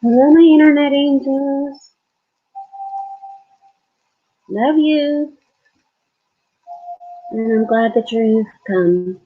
Hello, my internet angels. Love you. And I'm glad that you've come.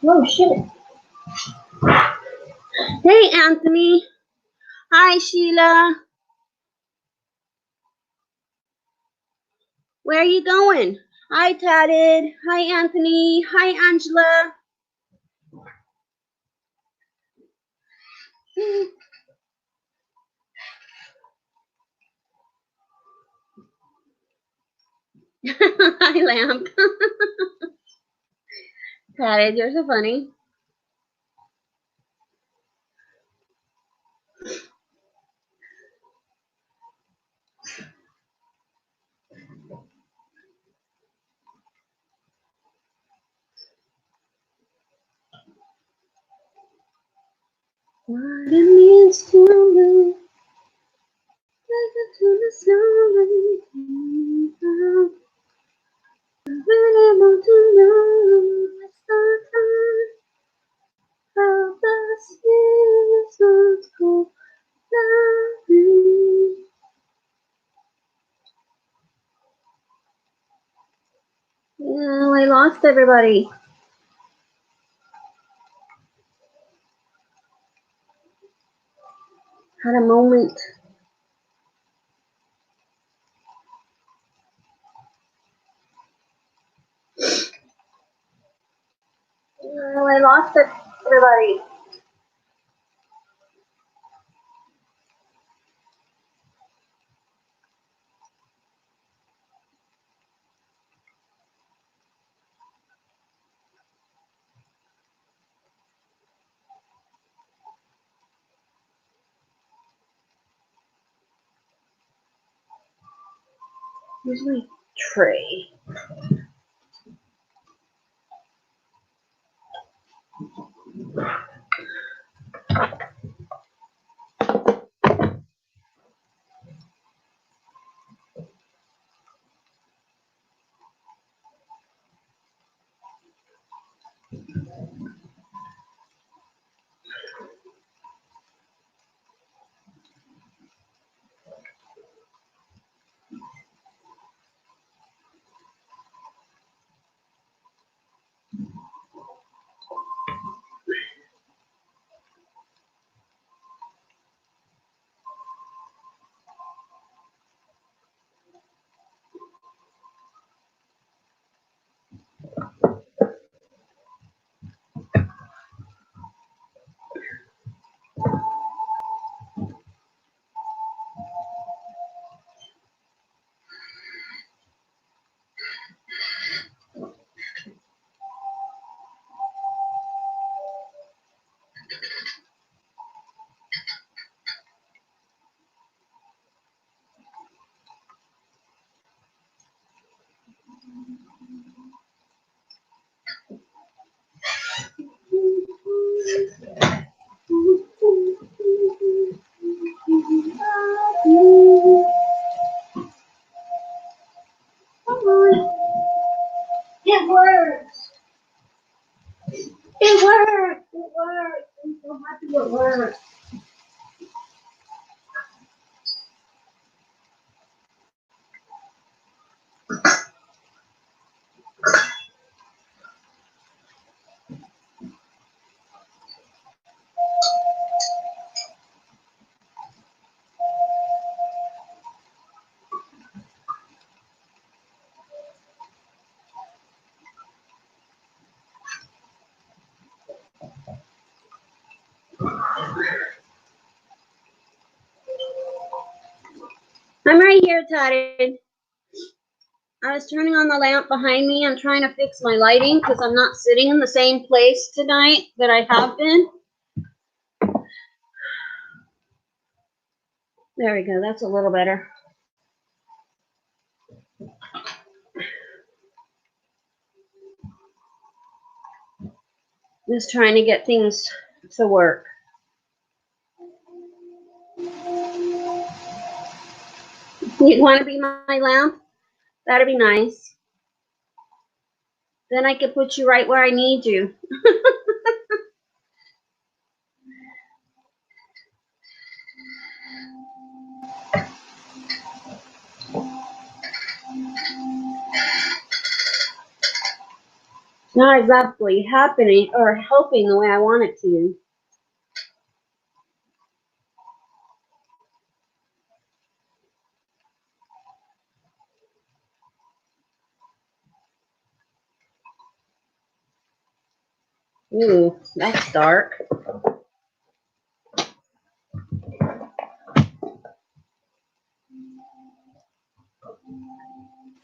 Whoa, shit. Hey, Anthony. Hi, Sheila. Where are you going? Hi, Tatted. Hi, Anthony. Hi, Angela. Hi, Lamp. Tatted, you're so funny. What it means to lose, to the snow. I really want to know it's the time of the seasons go loving. Yeah, I lost everybody. Had a moment. Yeah, I lost everybody. Here's my tray. Come on. It works. It worked. It worked. I'm so happy it worked. I'm right here, Tatted. I was turning on the lamp behind me. I'm trying to fix my lighting because I'm not sitting in the same place tonight that I have been. There we go. That's a little better. Just trying to get things to work. You want to be my lamp? That'd be nice. Then I could put you right where I need you. Not exactly happening or helping the way I want it to. Ooh, that's dark.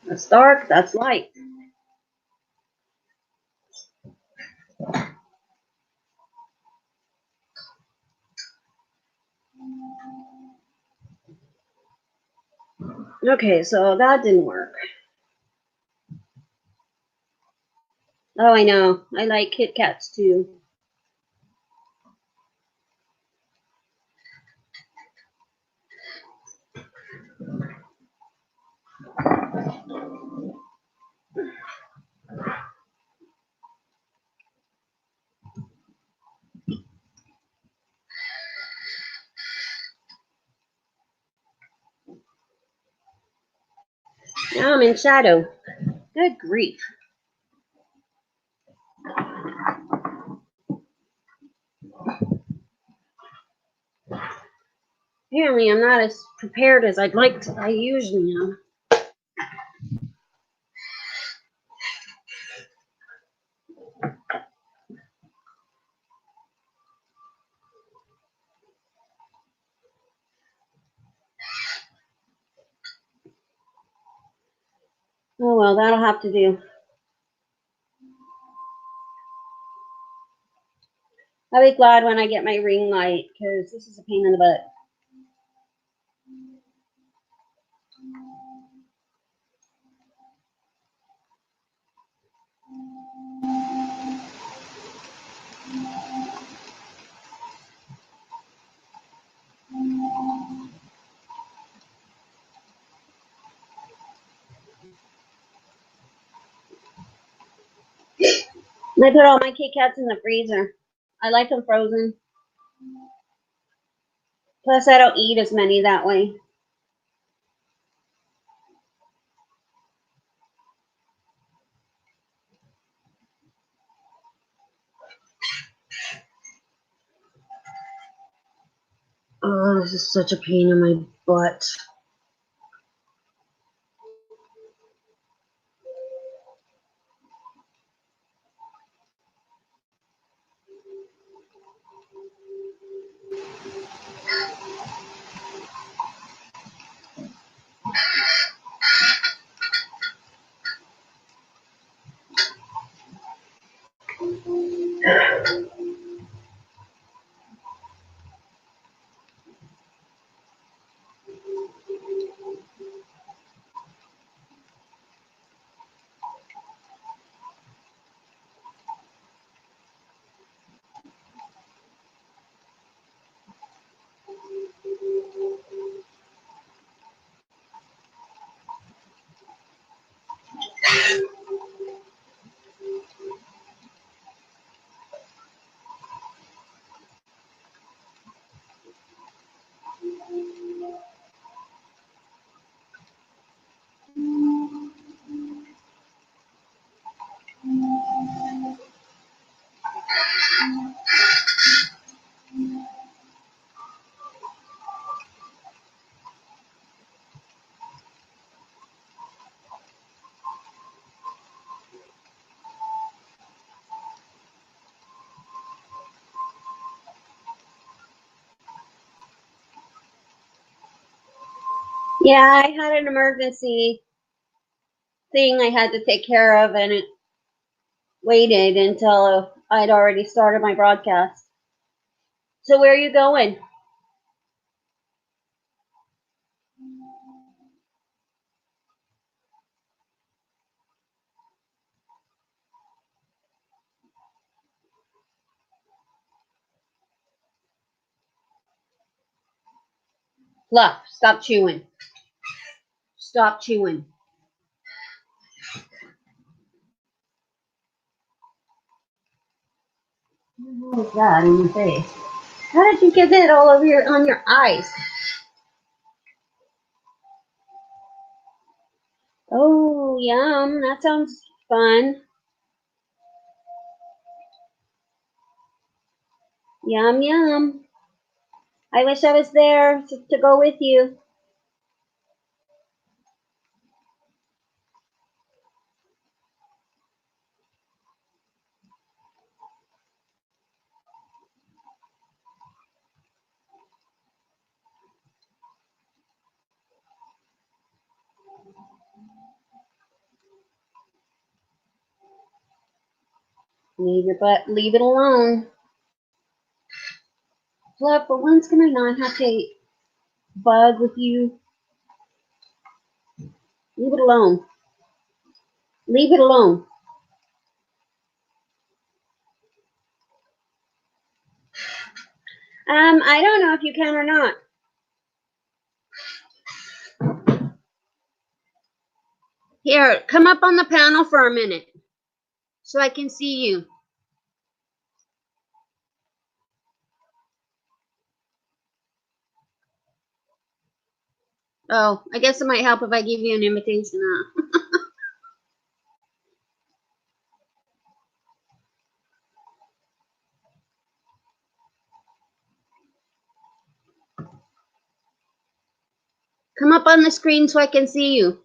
That's dark, that's light. Okay, so that didn't work. Oh, I know. I like Kit Kats too. Now I'm in shadow. Good grief. Apparently I'm not as prepared as I usually am. Oh well, that'll have to do. I'll be glad when I get my ring light, because this is a pain in the butt. I put all my Kit Kats in the freezer. I like them frozen. Plus, I don't eat as many that way. Oh, this is such a pain in my butt. Yeah, I had an emergency thing I had to take care of, and it waited until I'd already started my broadcast. So where are you going? Fluff, stop chewing. Stop chewing. What is that in your face? How did you get that all over on your eyes? Oh, yum. That sounds fun. Yum, yum. I wish I was there to go with you. Leave your butt. Leave it alone. Fluff, for once can I not have to bug with you? Leave it alone. Leave it alone. I don't know if you can or not. Here, come up on the panel for a minute so I can see you. Oh, I guess it might help if I give you an invitation. Come up on the screen so I can see you.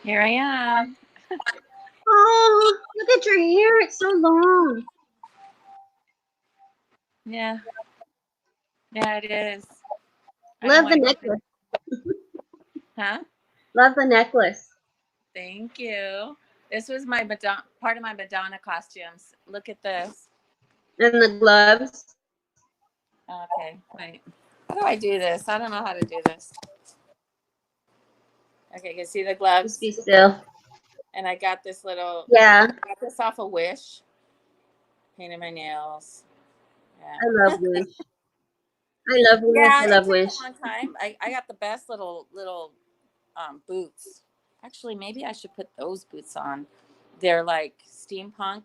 Here I am. Oh, look at your hair. It's so long. Yeah. Yeah, it is. Love the necklace. Huh? Love the necklace. Thank you. This was my part of my Madonna costumes. Look at this. And the gloves. Okay, wait. How do I do this? I don't know how to do this. Okay, you can see the gloves. Just be still. And I got this little. Yeah. I got this off of Wish. Painted my nails. Yeah. I love Wish. I love Wish. Yeah, I love it Wish. took a long time. I got the best little boots. Actually, maybe I should put those boots on. They're like steampunk,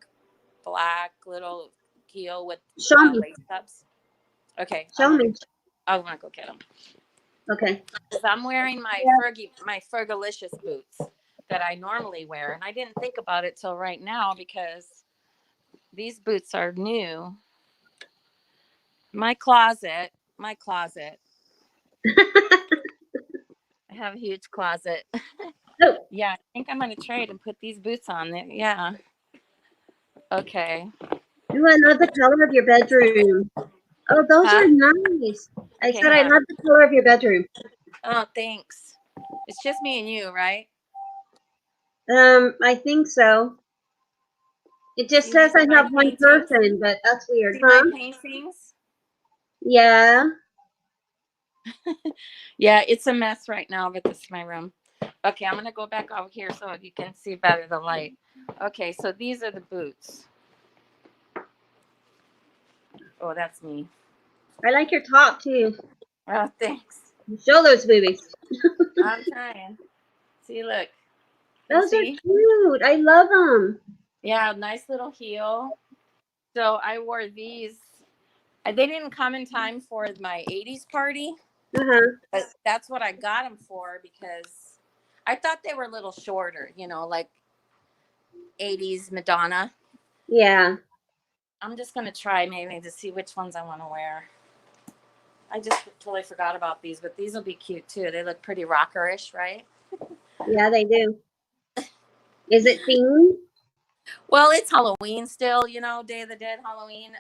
black little heel with Show me. lace ups. Okay, Show me. I want to go get them. Okay. Because I'm wearing my Fergalicious boots that I normally wear, and I didn't think about it till right now because these boots are new. My closet. I have a huge closet. Oh. Yeah, I think I'm gonna trade and put these boots on there. Yeah. Okay. Ooh, I love the color of your bedroom. Oh, those are nice. I Okay, said I love the color of your bedroom. Oh, thanks. It's just me and you, right? I think so. It just says I have one person, but that's weird, huh? My paintings? Yeah. Yeah, it's a mess right now, but this is my room. Okay, I'm gonna go back over here so you can see better the light. Okay, so these are the boots. Oh, that's me. I like your top too. Oh, thanks. Show those boobies. I'm trying. See, look. Those are cute. I love them. Yeah, nice little heel. So I wore these. They didn't come in time for my 80s party. But that's what I got them for because I thought they were a little shorter, like 80s Madonna. Yeah. I'm just going to try maybe to see which ones I want to wear. I just totally forgot about these, but these will be cute too. They look pretty rockerish, right? Yeah, they do. Is it themed? Well, it's Halloween still, Day of the Dead, Halloween.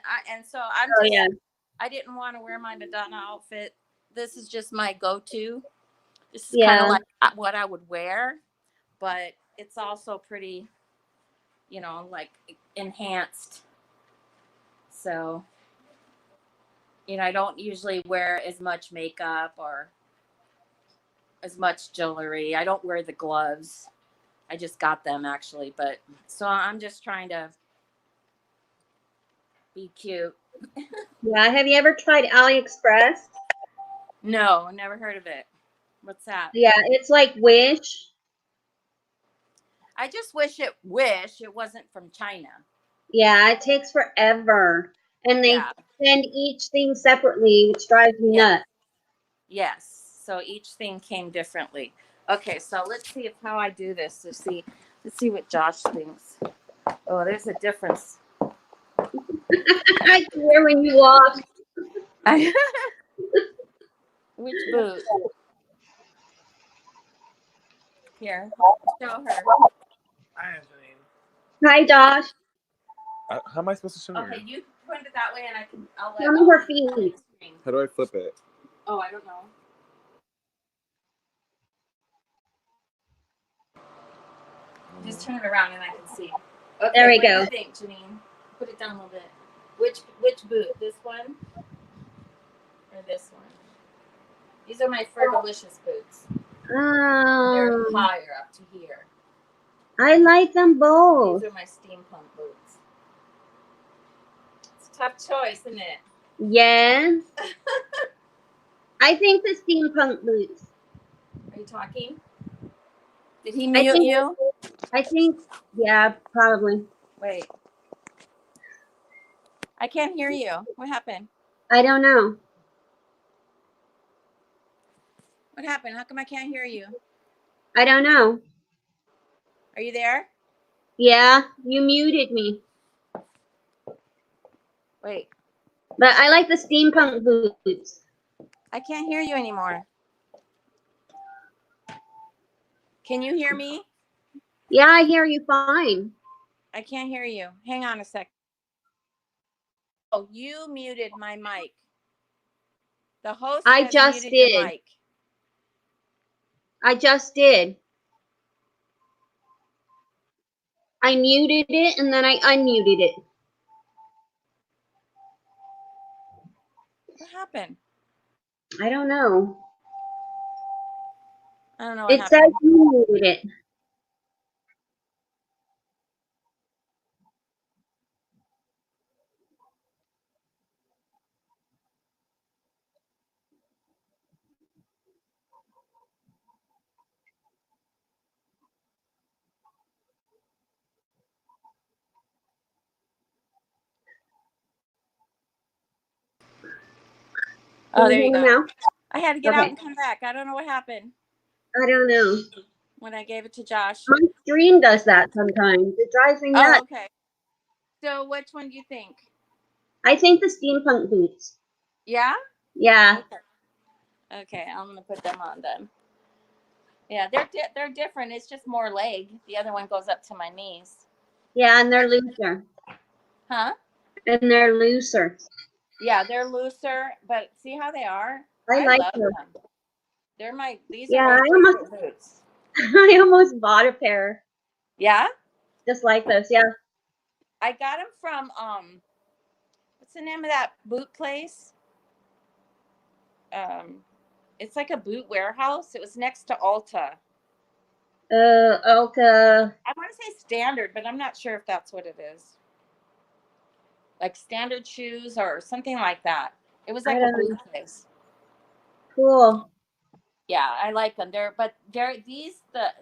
I didn't want to wear my Madonna outfit. This is just my go-to. This is kind of like what I would wear, but it's also pretty, like enhanced. So, I don't usually wear as much makeup or as much jewelry. I don't wear the gloves. I just got them actually, but so I'm just trying to be cute. Yeah. Have you ever tried AliExpress? No, never heard of it. What's that? Yeah, it's like Wish. I just wish it wasn't from China. Yeah, it takes forever. And they send each thing separately, which drives me nuts. Yes. So each thing came differently. Okay, so let's see how I do this let's see what Josh thinks. Oh, there's a difference. I can hear when you walk. Which boot? Here, show her. Hi, Anthony. Hi, Josh. How am I supposed to show her? Okay, you point it that way, and I'll let. Show me her feet. How do I flip it? Oh, I don't know. Just turn it around, and I can see. Okay, There we what do go. you think, Janine? Put it down a little bit. Which boot? This one or this one? These are my Fergalicious boots. They're higher up to here. I like them both. These are my steampunk boots. It's a tough choice, isn't it? Yes. I think the steampunk boots. Are you talking? Did he mute you? I think, yeah, probably. Wait. I can't hear you. What happened? I don't know. What happened? How come I can't hear you? I don't know. Are you there? Yeah, you muted me. Wait. But I like the steampunk boots. I can't hear you anymore. Can you hear me? Yeah, I hear you fine. I can't hear you. Hang on a sec. Oh, you muted my mic. The host I has just muted your did. mic. I just did. I muted it and then I unmuted it. What happened? I don't know. I don't know what It happened. says you muted it. Oh, there you go. Now? I had to get out and come back. I don't know what happened I don't know. when I gave it to Josh. My stream does that sometimes. It drives me nuts. Oh, okay. So which one do you think? I think the steampunk boots. Yeah? Yeah. Okay, I'm going to put them on then. Yeah, they're different. It's just more leg. The other one goes up to my knees. Yeah, and they're looser. Huh? And they're looser. Yeah, they're looser, but see how they are? I like love them. them. These Yeah, are my favorite boots. I almost bought a pair. Yeah? Just like this, yeah. I got them from what's the name of that boot place? It's like a boot warehouse. It was next to Ulta. Ulta. I want to say Standard, but I'm not sure if that's what it is. Like Standard Shoes or something like that. It was like a boot place. Cool. Yeah, I like them. The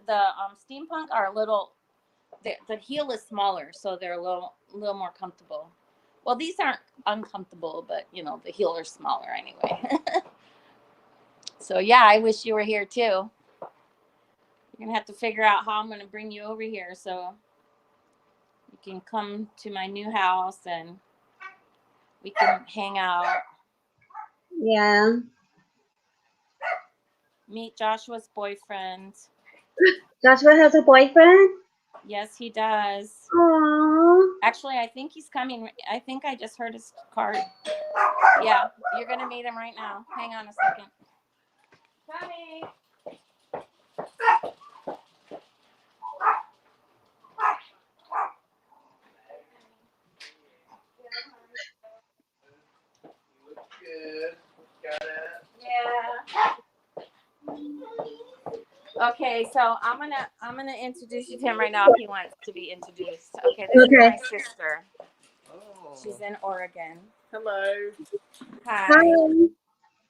steampunk are a little. The heel is smaller, so they're a little more comfortable. Well, these aren't uncomfortable, but the heel are smaller anyway. So yeah, I wish you were here too. You're gonna have to figure out how I'm gonna bring you over here so you can come to my new house and we can hang out. Yeah. Meet Joshua's boyfriend. Joshua has a boyfriend? Yes, he does. Aww. Actually, I think he's coming. I think I just heard his card. Yeah, you're gonna meet him right now. Hang on a second. Coming. Good. Got it. Yeah. Okay, so I'm gonna introduce you to him right now if he wants to be introduced. Okay, this is my sister. Oh. She's in Oregon. Hello. Hi.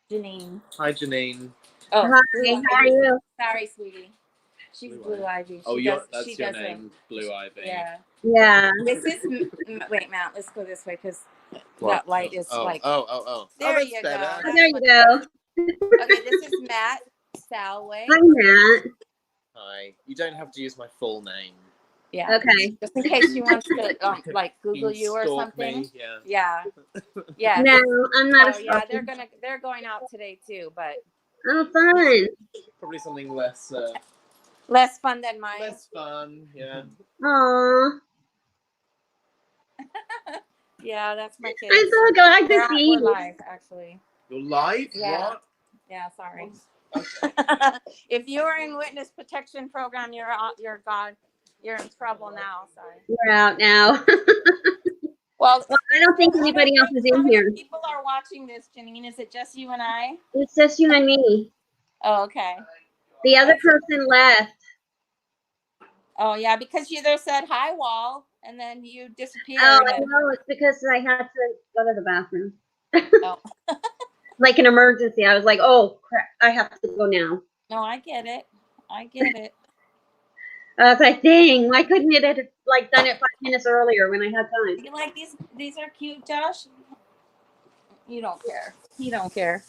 Janine. Hi, Janine. Oh, Hi, how are you? Sorry, sweetie. She's Blue Ivy. That's your name, Blue Ivy. Yeah. Yeah. This is wait, Matt. Let's go this way because that light is like. Oh. There you go. Oh, there you go. Okay, this is Matt Salway. Hi, Matt. Hi. You don't have to use my full name. Yeah. Okay. Just in case she wants to like Google you or Stalk something. me, yeah. Yeah. Yeah. No, I'm not a Oh yeah, stalker. they're going out today too, but Oh, fun. Probably something less less fun than mine. less fun, yeah. Aw. Yeah, that's my kids. I'm so glad They're to see we're you. live, actually. You're live? Yeah. What? Yeah, sorry. Okay. If you're in witness protection program, you're in trouble now. Sorry. We're out now. Well, I don't think anybody else is in how here. many people are watching this, Janine? Is it just you and I? It's just you and me. Oh, okay. The other person left. Oh, yeah, because you either said hi, Wall, and then you disappeared. Oh, I know. It's because I had to go to the bathroom. Oh. Like an emergency. I was like, oh, crap. I have to go now. No, I get it. I get it. I was like, dang, why couldn't it have like done it 5 minutes earlier when I had time? You like these? These are cute, Josh. You don't care. You don't care.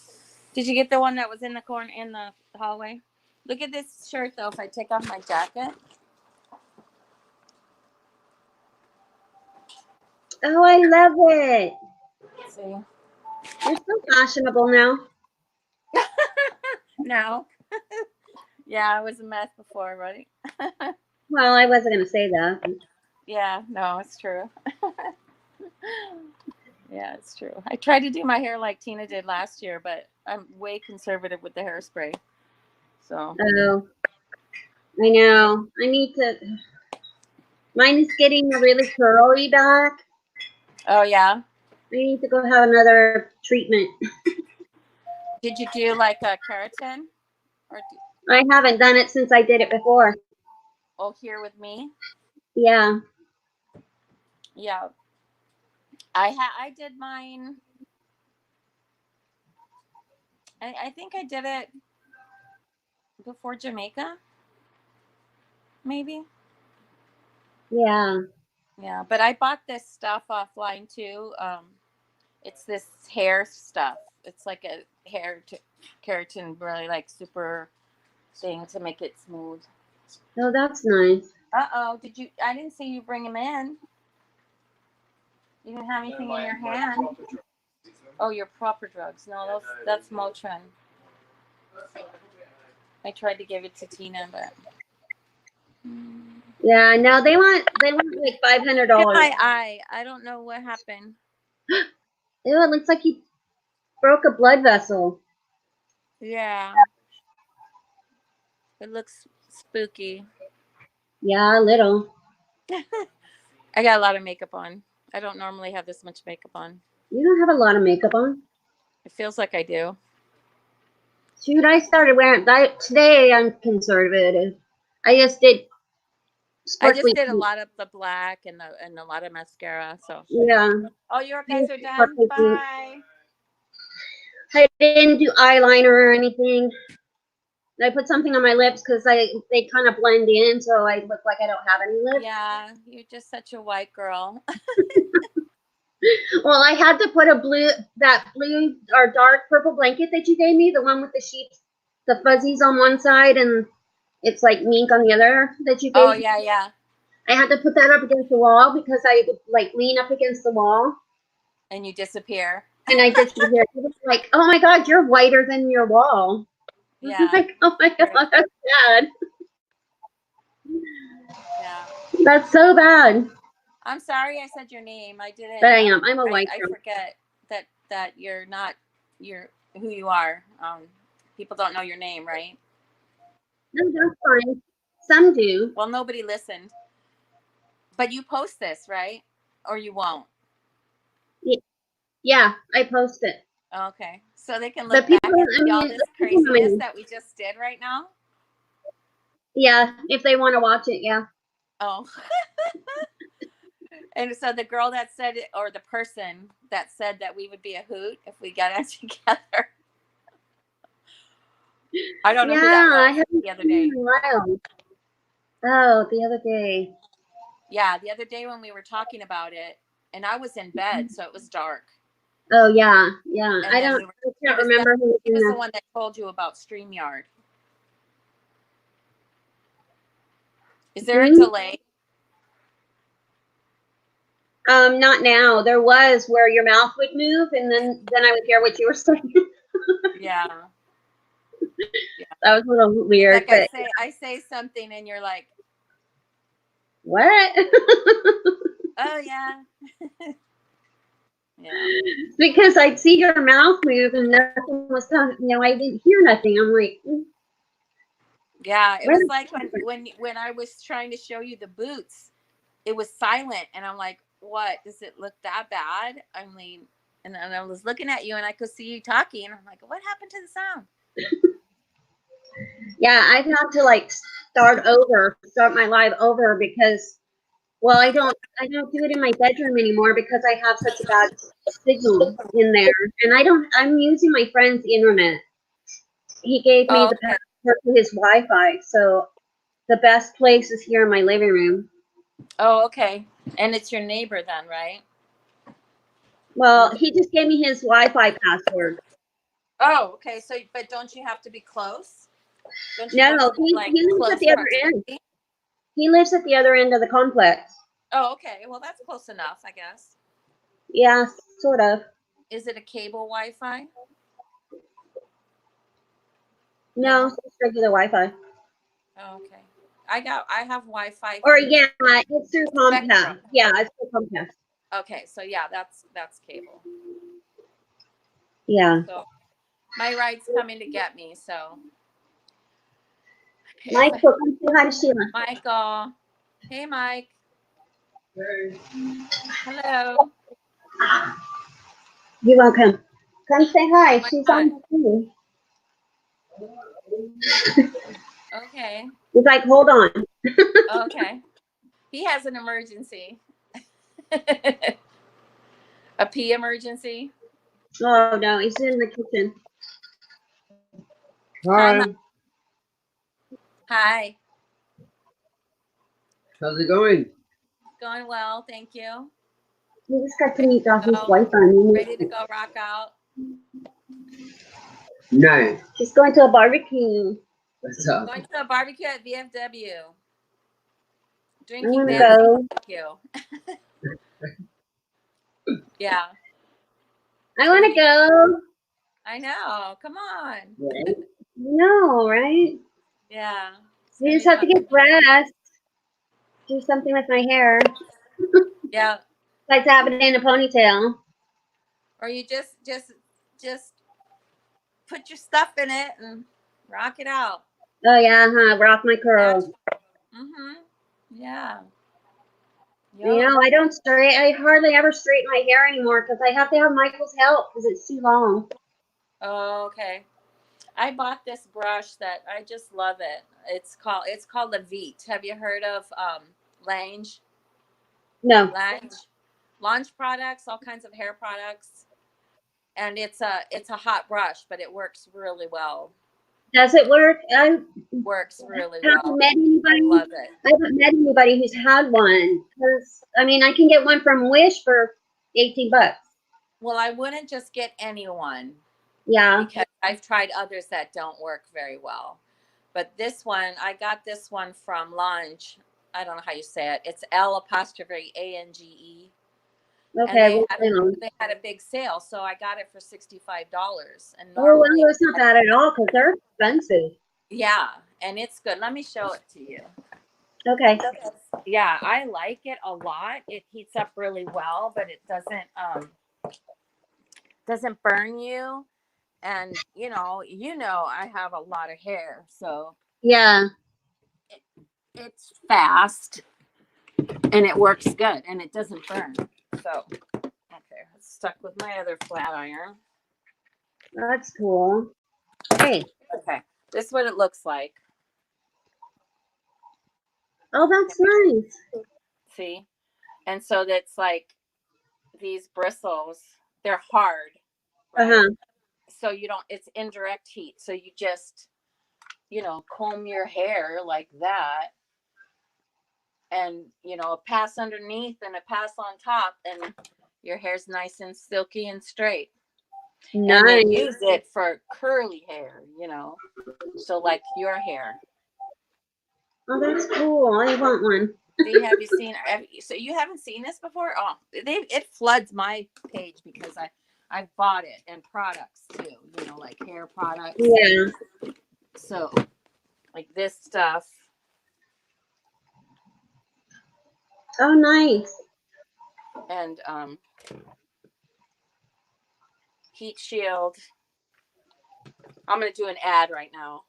Did you get the one that was in the corner in the hallway? Look at this shirt though. If I take off my jacket. Oh, I love it. See. You're so fashionable now. No. Yeah, I was a mess before, right? Well, I wasn't going to say that. Yeah, no, it's true. Yeah, it's true. I tried to do my hair like Tina did last year, but I'm way conservative with the hairspray. So. Oh, I know. I need to. Mine is getting really curly back. Oh yeah. I need to go have another treatment. Did you do like a keratin? Or I haven't done it since I did it before. here with me? Yeah. Yeah. I did mine. I think I did it before Jamaica. Maybe. Yeah. Yeah, but I bought this stuff offline too. It's this hair stuff. It's like a keratin, really like super thing to make it smooth. Oh, that's nice. Did you? I didn't see you bring him in. You didn't have anything in your hand. Oh, your proper drugs. No, that's Motrin. I tried to give it to Tina, but. Yeah, no, they want like $500. My eye. I don't know what happened. Ew, it looks like he broke a blood vessel. Yeah. It looks spooky. Yeah, a little. I got a lot of makeup on. I don't normally have this much makeup on. You don't have a lot of makeup on. It feels like I do. Shoot, I started wearing that today. I'm conservative. I just did. I just did a lot of the black and a lot of mascara. So yeah. Oh, your guys are done. Bye. I didn't do eyeliner or anything. I put something on my lips because they kind of blend in, so I look like I don't have any lips. Yeah, you're just such a white girl. Well, I had to put that blue or dark purple blanket that you gave me, the one with the sheets, the fuzzies on one side, and it's like mink on the other that you gave. Oh, yeah, yeah. I had to put that up against the wall because I would like lean up against the wall. And you disappear. And I disappeared. It was like, oh my God, you're whiter than your wall. Yeah. Like, oh my God, that's bad. Yeah. That's so bad. I'm sorry I said your name. I didn't. But I am. I'm a white I girl. forget that you're not who you are. People don't know your name, right? No, that's fine. Some do. Well, nobody listened. But you post this, right? Or you won't? Yeah, I post it. Okay. So they can look people, back and see all this craziness that we just did right now? Yeah, if they want to watch it, yeah. Oh. And so the girl that said it, or the person that said that we would be a hoot if we got it together. I don't know who that was the other day. Oh, the other day. Yeah, the other day when we were talking about it, and I was in bed, so it was dark. Oh, yeah, yeah. And I can't remember who it was the one that told you about StreamYard. Is there a delay? Not now. There was where your mouth would move, and then I would hear what you were saying. Yeah. That was a little weird, Like but I say something and you're like, what? oh yeah. Yeah. Because I'd see your mouth move and nothing was coming. I didn't hear nothing. I'm like, Yeah. It where was the like when I was trying to show you the boots, it was silent, and I'm like, what? Does it look that bad? I mean, and then I was looking at you, and I could see you talking, and I'm like, what happened to the sound? Yeah, I've had to like start my live over because, well, I don't do it in my bedroom anymore because I have such a bad signal in there, and I'm using my friend's internet. He gave me Oh, the okay. password to his Wi-Fi, so the best place is here in my living room. Oh, okay. And it's your neighbor then, right? Well, he just gave me his Wi-Fi password. Oh, okay. So, but don't you have to be close? Don't you No, have to be he like lives at close the other end. proximity? He lives at the other end of the complex. Oh, okay. Well, that's close enough, I guess. Yeah, sort of. Is it a cable Wi-Fi? No, it's just regular Wi-Fi. Oh, okay. I have Wi-Fi Or through yeah, it's through Comcast. Spectrum. Yeah, it's through Comcast. Okay, so yeah, that's cable. Yeah. So my ride's coming to get me. So Michael, come say hi to Sheila. Michael, hey Mike. Hello. You're welcome. Come say hi. Oh my She's God. on the screen. Okay. He's like, hold on. Okay. He has an emergency. A pee emergency. Oh no, he's in the kitchen. Hi, Hi, Mike. Hi. how's it going? Going well, thank you. He just got to meet Dawson's Oh, wife ready to go rock out. Nice. She's going to a barbecue. What's up? Going to a barbecue at VFW. I Drinking want to dancing go. barbecue. Yeah. I want to go. I know. Come on. Right? No, right? Yeah. It's You gonna just be have to fun. get dressed. Do something with my hair. Yeah. Like to have it in a ponytail. Or you just put your stuff in it and rock it out. Oh yeah, huh? Rock my curls. Mm-hmm. Yeah. You know, I hardly ever straighten my hair anymore because I have to have Michael's help because it's too long. Oh, okay. I bought this brush that I just love it. It's called the Veet. Have you heard of Lange? No. Launch products, all kinds of hair products. And it's a hot brush, but it works really well. Does it work? I Works really haven't well. met I anybody. love it. I haven't met anybody who's had one. Because I mean, I can get one from Wish for $18. Well, I wouldn't just get anyone Yeah. because I've tried others that don't work very well. But this one, I got this one from Lange. I don't know how you say it. It's L'Ange. And Okay. Well, hang on. they had a big sale, so I got it for $65. And Oh, well, normally, it's not bad at all because they're expensive. yeah, and it's good. Let me show it to you. Okay. Yeah, I like it a lot. It heats up really well, but it doesn't burn you. And you know, I have a lot of hair, so Yeah. it's fast and it works good and it doesn't burn. So okay, it's stuck with my other flat iron. That's cool. Hey. Okay, this is what it looks like. Oh, that's nice. See, and so that's like these bristles. They're hard, right? Uh-huh. So you don't. It's indirect heat. So you just, comb your hair like that, and a pass underneath and a pass on top, and your hair's nice and silky and straight. Nice. And they use it for curly hair, so like your hair. Oh, that's cool. I want one. See, have you seen? So you haven't seen this before? Oh, it floods my page because I bought it and products too. You know, like hair products. Yeah. So, like this stuff. Oh, nice. And heat shield. I'm gonna do an ad right now.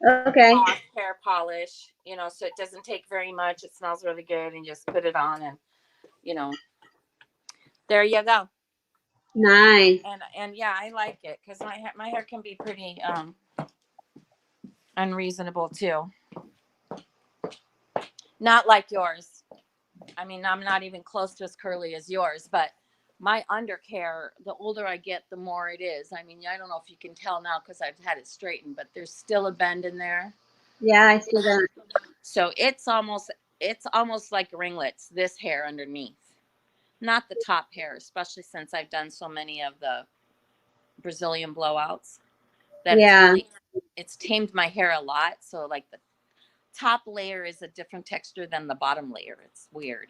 Okay. Hair polish, you know, so it doesn't take very much. It smells really good, and just put it on, and you know, there you go. Nice. And yeah, I like it because my hair can be pretty unreasonable too. Not like yours. I mean, I'm not even close to as curly as yours, but my undercare, the older I get, the more it is. I mean, I don't know if you can tell now because I've had it straightened, but there's still a bend in there. Yeah, I see that. So it's almost like ringlets, this hair underneath. Not the top hair, especially since I've done so many of the Brazilian blowouts. That Yeah. it's tamed my hair a lot. So like the top layer is a different texture than the bottom layer. It's weird.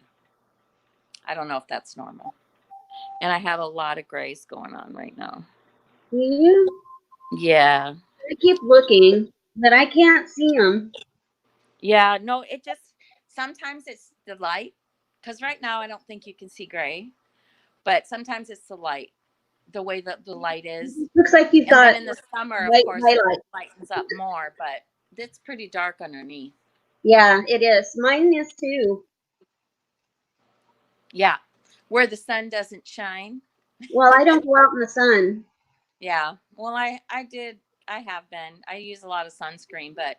I don't know if that's normal. And I have a lot of grays going on right now. Do you? Yeah. I keep looking, but I can't see them. Yeah. No, it just sometimes it's the light. Because right now I don't think you can see gray. But sometimes it's the light, the way that the light is. Looks like you've And got then in the summer, of white course, highlight. it lightens up more, but it's pretty dark underneath. Yeah, it is. Mine is too. Yeah. Where the sun doesn't shine. Well, I don't go out in the sun. Yeah. Well, I have been. I use a lot of sunscreen, but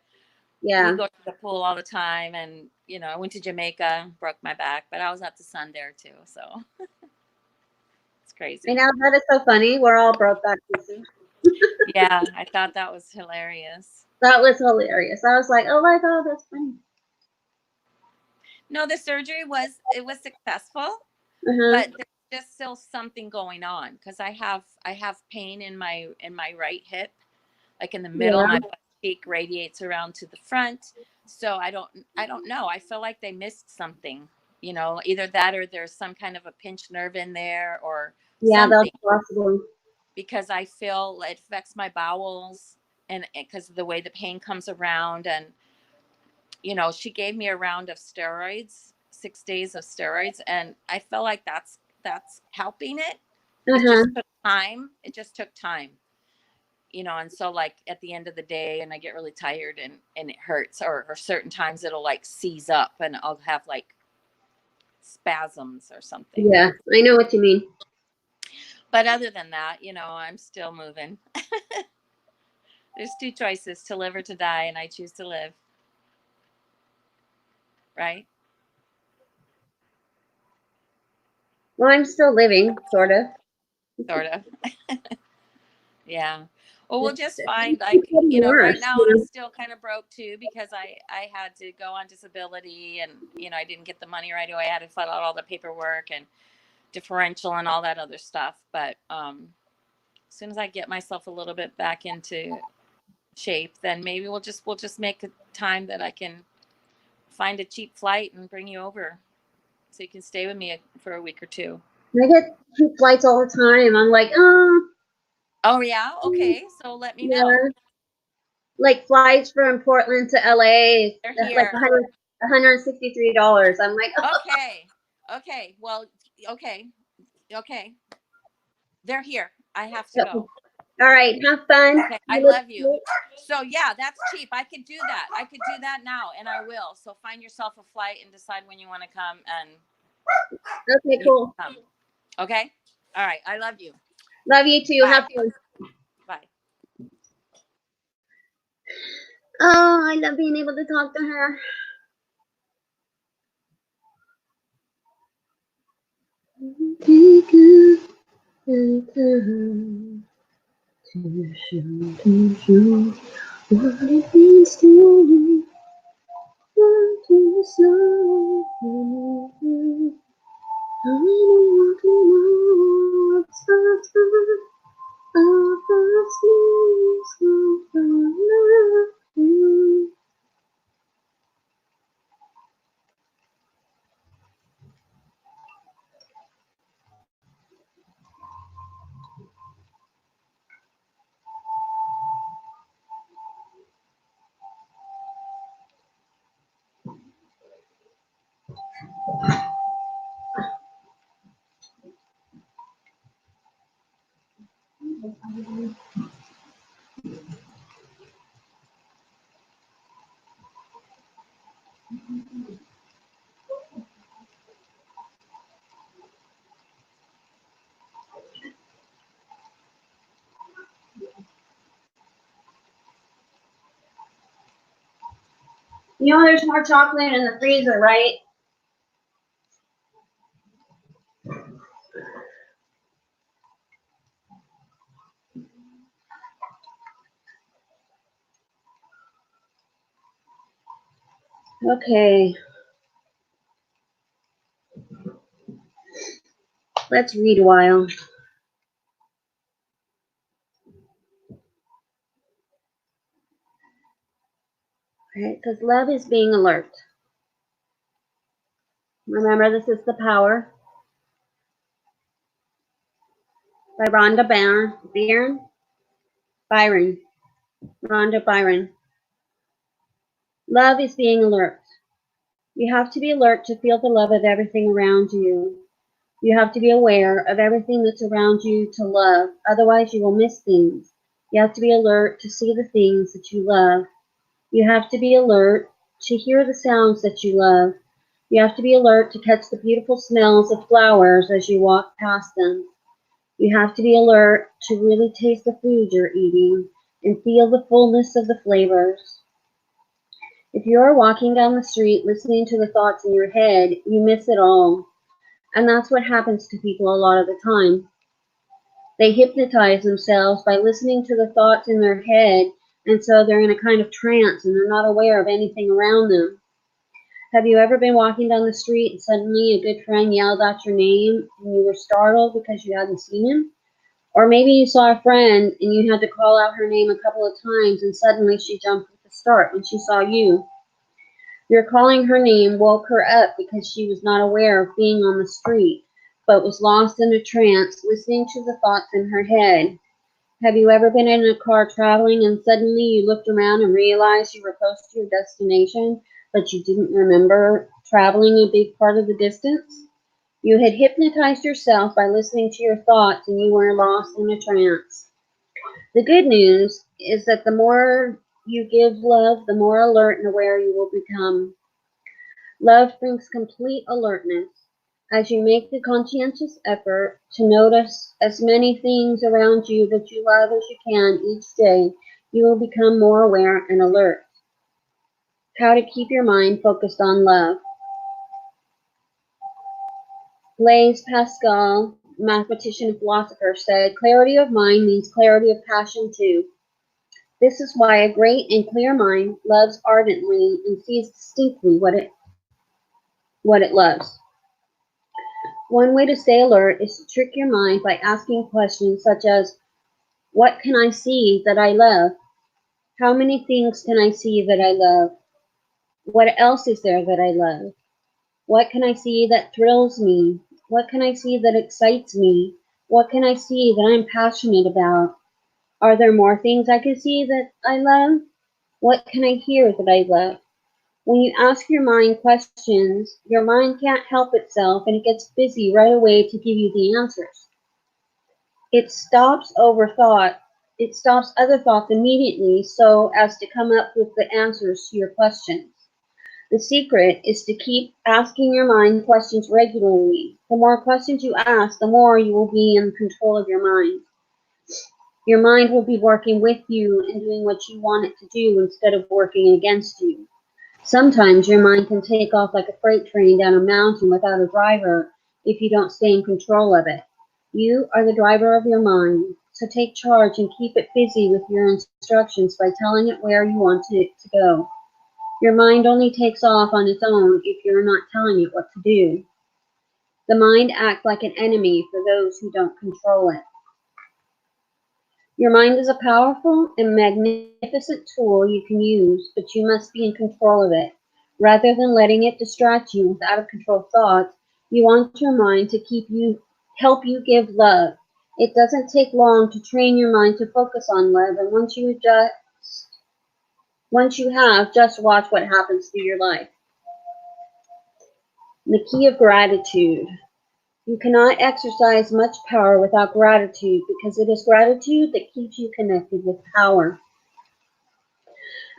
Yeah. we go to the pool all the time. And, you know, I went to Jamaica, broke my back, but I was at the sun there too. So it's crazy. I know, that is so funny. We're all broke back pieces. Yeah. I thought that was hilarious. That was hilarious. I was like, oh my God, that's funny. No, the surgery was successful, but there's just still something going on because I have pain in my right hip, like in the middle. Yeah. My butt cheek radiates around to the front, so I don't know. I feel like they missed something, you know, either that or there's some kind of a pinched nerve in there or something. That's possible. Because I feel it affects my bowels and because of the way the pain comes around. And you know, she gave me a round of steroids, 6 days of steroids, and I feel like that's helping it. It just took time. It just took time, you know. And so, like at the end of the day, and I get really tired and it hurts, or certain times it'll like seize up, and I'll have like spasms or something. Yeah, I know what you mean. But other than that, you know, I'm still moving. There's two choices: to live or to die, and I choose to live. Right? Well, I'm still living, sort of. Sort of. Yeah. Well, we'll just find, like, you know, right now I'm still kind of broke too because I had to go on disability and, you know, I didn't get the money right away. I had to fill out all the paperwork and differential and all that other stuff. But as soon as I get myself a little bit back into shape, then maybe we'll just make a time that I can find a cheap flight and bring you over so you can stay with me for a week or two. I get cheap flights all the time. I'm like, oh yeah, okay. So let me know. Like flights from Portland to LA, They're like $163. I'm like, okay. Well, okay. They're here. I have to go. All right, have fun. Okay, I love you. So yeah, that's cheap. I could do that. I could do that now, and I will. So find yourself a flight and decide when you want to come. And okay, cool. Okay. All right. I love you. Love you too. Bye. Have fun. Bye. Oh, I love being able to talk to her. To show what it means to you. You know there's more chocolate in the freezer, right? Okay. Let's read a while. Okay, because love is being alert. Remember, this is The Power by Rhonda Byron. Rhonda Byron. Love is being alert. You have to be alert to feel the love of everything around you. You have to be aware of everything that's around you to love. Otherwise, you will miss things. You have to be alert to see the things that you love. You have to be alert to hear the sounds that you love. You have to be alert to catch the beautiful smells of flowers as you walk past them. You have to be alert to really taste the food you're eating and feel the fullness of the flavors. If you are walking down the street listening to the thoughts in your head, you miss it all. And that's what happens to people a lot of the time. They hypnotize themselves by listening to the thoughts in their head, and so they're in a kind of trance and they're not aware of anything around them. Have you ever been walking down the street and suddenly a good friend yelled out your name and you were startled because you hadn't seen him? Or maybe you saw a friend and you had to call out her name a couple of times and suddenly she jumped with a start when she saw you. Your calling her name woke her up because she was not aware of being on the street, but was lost in a trance, listening to the thoughts in her head. Have you ever been in a car traveling and suddenly you looked around and realized you were close to your destination, but you didn't remember traveling a big part of the distance? You had hypnotized yourself by listening to your thoughts and you were lost in a trance. The good news is that the more you give love, the more alert and aware you will become. Love brings complete alertness. As you make the conscientious effort to notice as many things around you that you love as you can each day, you will become more aware and alert. How to keep your mind focused on love. Blaise Pascal, mathematician and philosopher, said, "Clarity of mind means clarity of passion too. This is why a great and clear mind loves ardently and sees distinctly what it loves." One way to stay alert is to trick your mind by asking questions such as, what can I see that I love? How many things can I see that I love? What else is there that I love? What can I see that thrills me? What can I see that excites me? What can I see that I'm passionate about? Are there more things I can see that I love? What can I hear that I love? When you ask your mind questions, your mind can't help itself and it gets busy right away to give you the answers. It stops overthought. It stops other thoughts immediately so as to come up with the answers to your questions. The secret is to keep asking your mind questions regularly. The more questions you ask, the more you will be in control of your mind. Your mind will be working with you and doing what you want it to do instead of working against you. Sometimes your mind can take off like a freight train down a mountain without a driver if you don't stay in control of it. You are the driver of your mind, so take charge and keep it busy with your instructions by telling it where you want it to go. Your mind only takes off on its own if you're not telling it what to do. The mind acts like an enemy for those who don't control it. Your mind is a powerful and magnificent tool you can use, but you must be in control of it. Rather than letting it distract you with out-of-control thoughts, you want your mind to help you give love. It doesn't take long to train your mind to focus on love, and once you have, just watch what happens to your life. The key of gratitude. You cannot exercise much power without gratitude because it is gratitude that keeps you connected with power.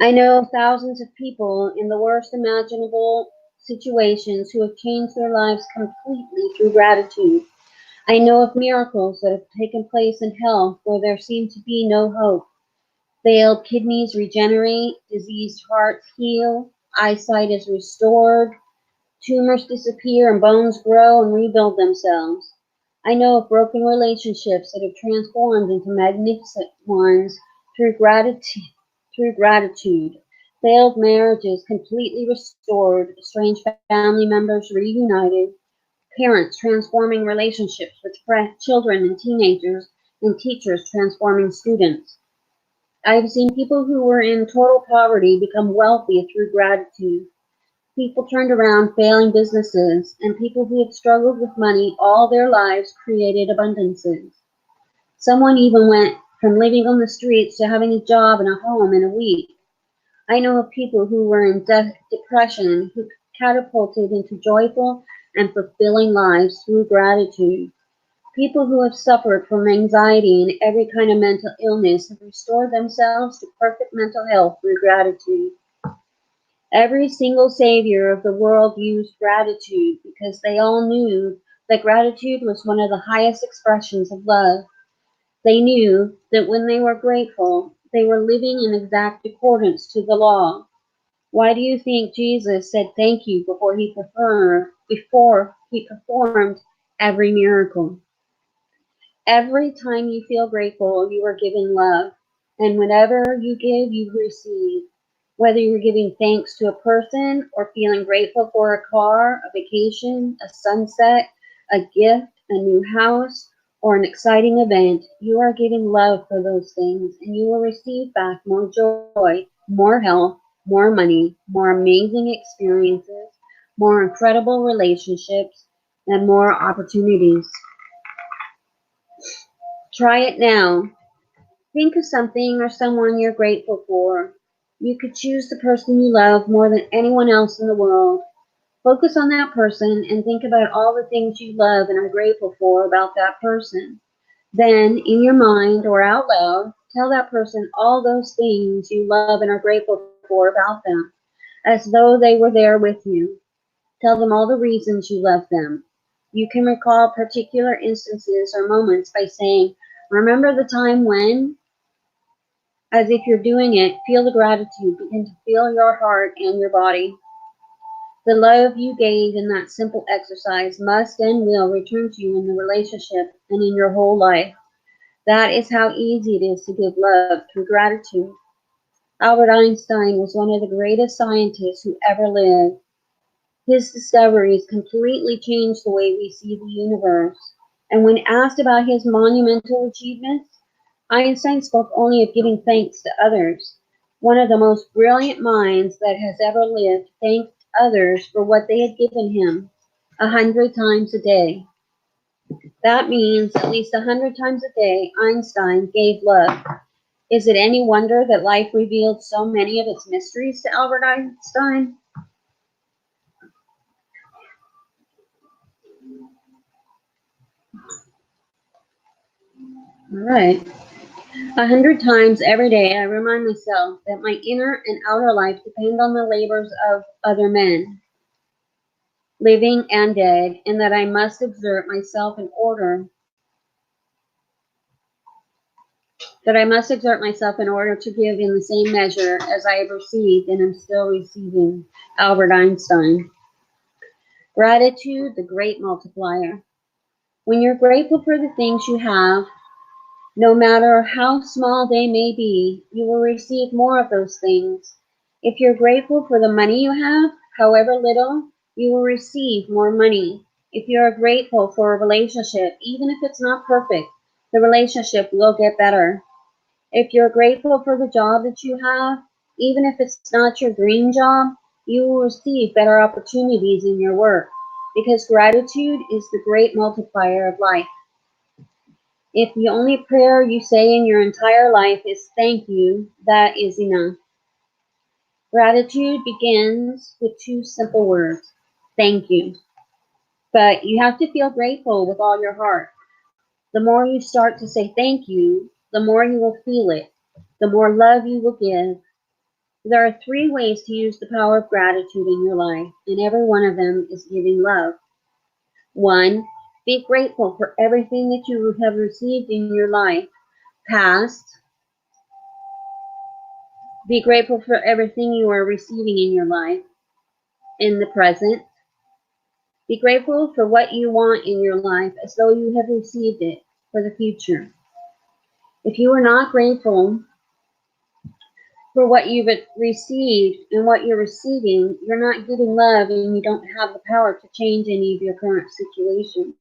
I know of thousands of people in the worst imaginable situations who have changed their lives completely through gratitude. I know of miracles that have taken place in health where there seemed to be no hope. Failed kidneys regenerate, diseased hearts heal, eyesight is restored, tumors disappear, and bones grow and rebuild themselves. I know of broken relationships that have transformed into magnificent ones through gratitude. Failed marriages completely restored, estranged family members reunited, parents transforming relationships with children and teenagers, and teachers transforming students. I've seen people who were in total poverty become wealthy through gratitude. People turned around failing businesses, and people who had struggled with money all their lives created abundances. Someone even went from living on the streets to having a job and a home in a week. I know of people who were in depression who catapulted into joyful and fulfilling lives through gratitude. People who have suffered from anxiety and every kind of mental illness have restored themselves to perfect mental health through gratitude. Every single savior of the world used gratitude because they all knew that gratitude was one of the highest expressions of love. They knew that when they were grateful, they were living in exact accordance to the law. Why do you think Jesus said thank you before he performed every miracle? Every time you feel grateful, you are giving love. And whenever you give, you receive. Whether you're giving thanks to a person or feeling grateful for a car, a vacation, a sunset, a gift, a new house, or an exciting event, you are giving love for those things and you will receive back more joy, more health, more money, more amazing experiences, more incredible relationships, and more opportunities. Try it now. Think of something or someone you're grateful for. You could choose the person you love more than anyone else in the world. Focus on that person and think about all the things you love and are grateful for about that person. Then, in your mind or out loud, tell that person all those things you love and are grateful for about them, as though they were there with you. Tell them all the reasons you love them. You can recall particular instances or moments by saying, "Remember the time when?" As if you're doing it, feel the gratitude begin to fill your heart and your body. The love you gained in that simple exercise must and will return to you in the relationship and in your whole life. That is how easy it is to give love through gratitude. Albert Einstein was one of the greatest scientists who ever lived. His discoveries completely changed the way we see the universe. And when asked about his monumental achievements, Einstein spoke only of giving thanks to others. One of the most brilliant minds that has ever lived thanked others for what they had given him 100 times a day. That means at least 100 times a day, Einstein gave love. Is it any wonder that life revealed so many of its mysteries to Albert Einstein? All right. 100 times every day, I remind myself that my inner and outer life depend on the labors of other men, living and dead, and that I must exert myself in order to give in the same measure as I have received and am still receiving. Albert Einstein. Gratitude, the great multiplier. When you're grateful for the things you have, no matter how small they may be, you will receive more of those things. If you're grateful for the money you have, however little, you will receive more money. If you are grateful for a relationship, even if it's not perfect, the relationship will get better. If you're grateful for the job that you have, even if it's not your dream job, you will receive better opportunities in your work, because gratitude is the great multiplier of life. If the only prayer you say in your entire life is thank you, that is enough. Gratitude begins with two simple words, thank you. But you have to feel grateful with all your heart. The more you start to say thank you, the more you will feel it, the more love you will give. There are 3 ways to use the power of gratitude in your life, and every one of them is giving love. 1. Be grateful for everything that you have received in your life, past. Be grateful for everything you are receiving in your life, in the present. Be grateful for what you want in your life as though you have received it for the future. If you are not grateful for what you've received and what you're receiving, you're not giving love and you don't have the power to change any of your current situation.